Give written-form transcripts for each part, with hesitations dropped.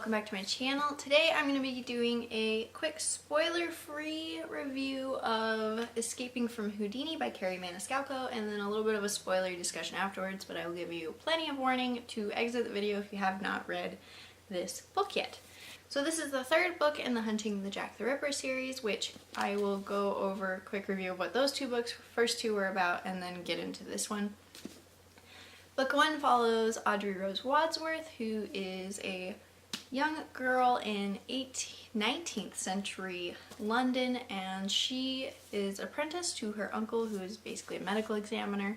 welcome back to my channel. Today I'm going to be doing a quick spoiler-free review of Escaping from Houdini by Kerri Mansicalco, and then a little bit of a spoiler discussion afterwards, but I will give you plenty of warning to exit the video if you have not read this book yet. So this is the third book in the Hunting the Jack the Ripper series, which I will go over a quick review of what those two books, first two were about, and then get into this one. Book one follows Audrey Rose Wadsworth, who is a young girl in 19th century London, and she is apprenticed to her uncle, who is basically a medical examiner,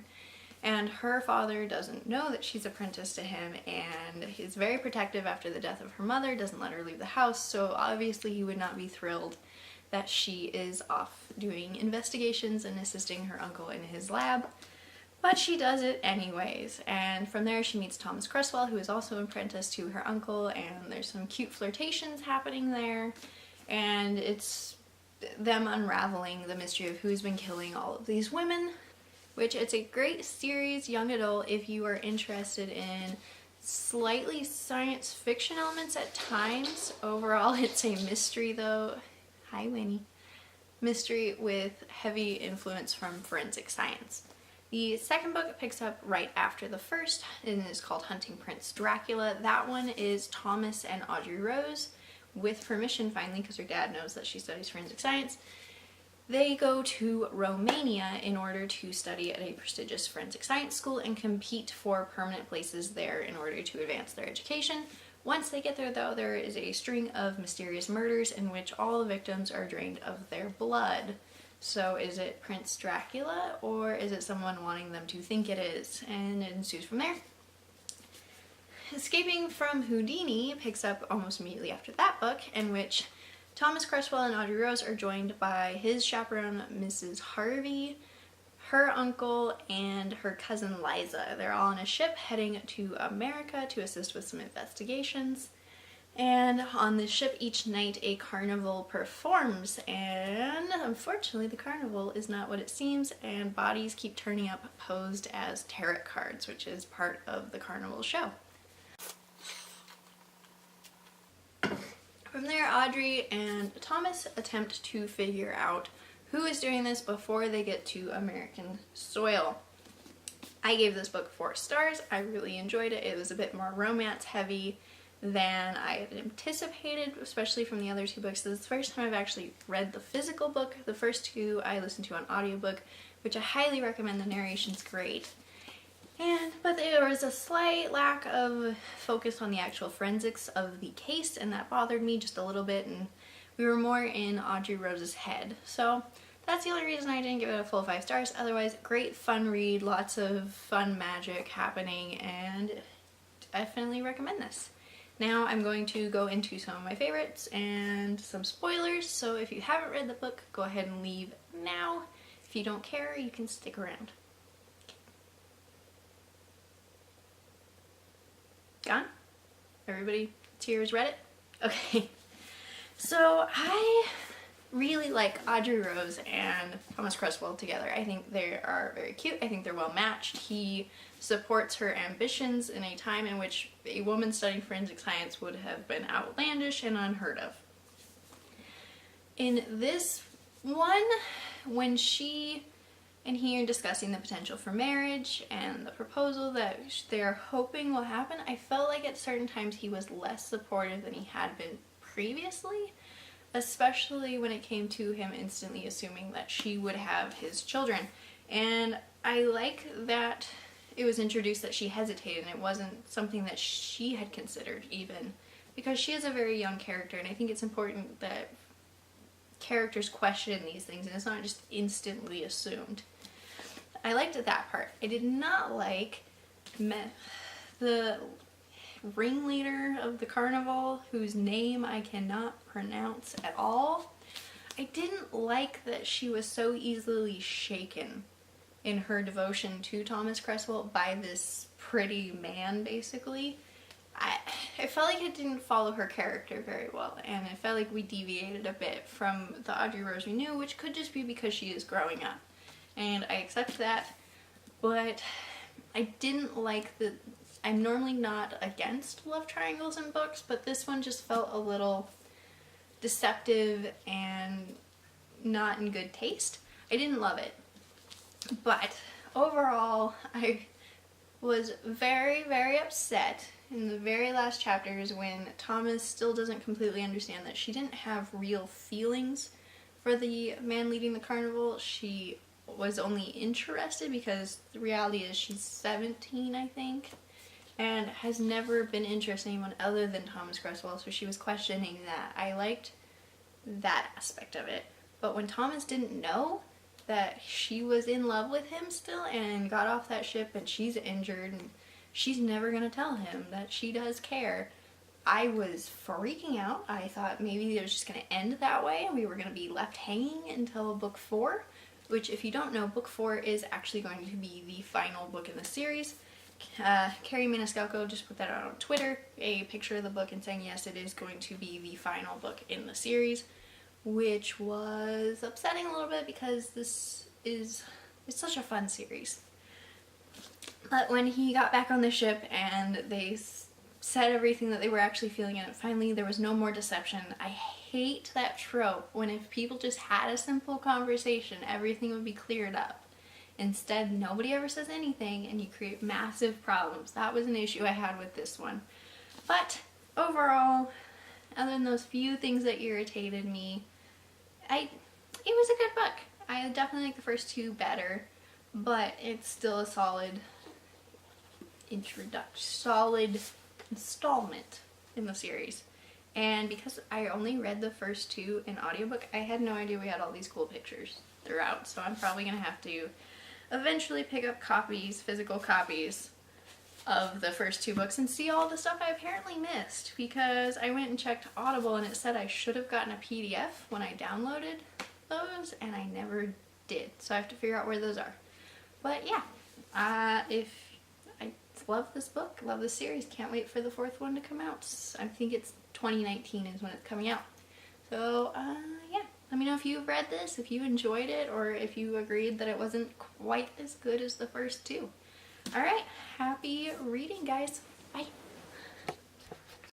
and her father doesn't know that she's apprenticed to him, and he's very protective after the death of her mother, doesn't let her leave the house, so obviously he would not be thrilled that she is off doing investigations and assisting her uncle in his lab. But she does it anyways, and from there she meets Thomas Cresswell, who is also apprenticed to her uncle, and there's some cute flirtations happening there, and it's them unraveling the mystery of who's been killing all of these women, which it's a great series, young adult, if you are interested in slightly science fiction elements at times. Overall, it's a mystery though. Hi, Winnie. Mystery with heavy influence from forensic science. The second book picks up right after the first, and is called Hunting Prince Dracula. That one is Thomas and Audrey Rose, with permission finally, because her dad knows that she studies forensic science. They go to Romania in order to study at a prestigious forensic science school and compete for permanent places there in order to advance their education. Once they get there though, there is a string of mysterious murders in which all the victims are drained of their blood. So is it Prince Dracula, or is it someone wanting them to think it is? And it ensues from there. Escaping from Houdini picks up almost immediately after that book, in which Thomas Cresswell and Audrey Rose are joined by his chaperone, Mrs. Harvey, her uncle, and her cousin Liza. They're all on a ship heading to America to assist with some investigations. And on the ship each night a carnival performs, and unfortunately the carnival is not what it seems, and bodies keep turning up posed as tarot cards, which is part of the carnival show. From there, Audrey and Thomas attempt to figure out who is doing this before they get to American soil. I gave this book 4 stars. I really enjoyed it. It was a bit more romance heavy than I had anticipated, especially from the other two books. This is the first time I've actually read the physical book. The first two I listened to on audiobook, which I highly recommend. The narration's great. But there was a slight lack of focus on the actual forensics of the case, and that bothered me just a little bit, and we were more in Audrey Rose's head. So that's the only reason I didn't give it a full 5 stars. Otherwise, great fun read, lots of fun magic happening, and definitely recommend this. Now I'm going to go into some of my favorites and some spoilers, so if you haven't read the book, go ahead and leave now. If you don't care, you can stick around. Gone? Everybody here has read it? Okay. So I really like Audrey Rose and Thomas Cresswell together. I think they are very cute. I think they're well matched. He supports her ambitions in a time in which a woman studying forensic science would have been outlandish and unheard of. In this one, when she and he are discussing the potential for marriage and the proposal that they're hoping will happen, I felt like at certain times he was less supportive than he had been previously, especially when it came to him instantly assuming that she would have his children. And I like that it was introduced that she hesitated, and it wasn't something that she had considered even, because she is a very young character, and I think it's important that characters question these things and it's not just instantly assumed. I liked that part. I did not like the ringleader of the carnival, whose name I cannot pronounce at all. I didn't like that she was so easily shaken in her devotion to Thomas Cresswell by this pretty man, basically. I felt like it didn't follow her character very well, and I felt like we deviated a bit from the Audrey Rose we knew, which could just be because she is growing up. And I accept that, but I didn't like the I'm normally not against love triangles in books, but this one just felt a little deceptive and not in good taste. I didn't love it, but overall I was very, very upset in the very last chapters when Thomas still doesn't completely understand that she didn't have real feelings for the man leading the carnival. She was only interested because the reality is she's 17, I think, and has never been interested in anyone other than Thomas Cresswell, so she was questioning that. I liked that aspect of it. But when Thomas didn't know that she was in love with him still and got off that ship and she's injured and she's never gonna tell him that she does care, I was freaking out. I thought maybe it was just gonna end that way and we were gonna be left hanging until book 4, which, if you don't know, book 4 is actually going to be the final book in the series. Kerri Mansicalco just put that out on Twitter, a picture of the book, and saying yes, it is going to be the final book in the series, which was upsetting a little bit because it's such a fun series. But when he got back on the ship and they said everything that they were actually feeling, and finally there was no more deception. I hate that trope when if people just had a simple conversation, everything would be cleared up. Instead, nobody ever says anything and you create massive problems. That was an issue I had with this one. But overall, other than those few things that irritated me, it was a good book. I definitely like the first 2 better, but it's still a solid installment in the series. And because I only read the first 2 in audiobook, I had no idea we had all these cool pictures throughout, so I'm probably gonna have to eventually pick up copies, physical copies of the first 2 books and see all the stuff I apparently missed, because I went and checked Audible and it said I should have gotten a PDF when I downloaded those and I never did, so I have to figure out where those are. But yeah, if I love this book, love this series, can't wait for the 4th one to come out. I think it's 2019 is when it's coming out. So yeah, let me know if you've read this, if you enjoyed it, or if you agreed that it wasn't quite as good as the first 2. Alright, happy reading, guys.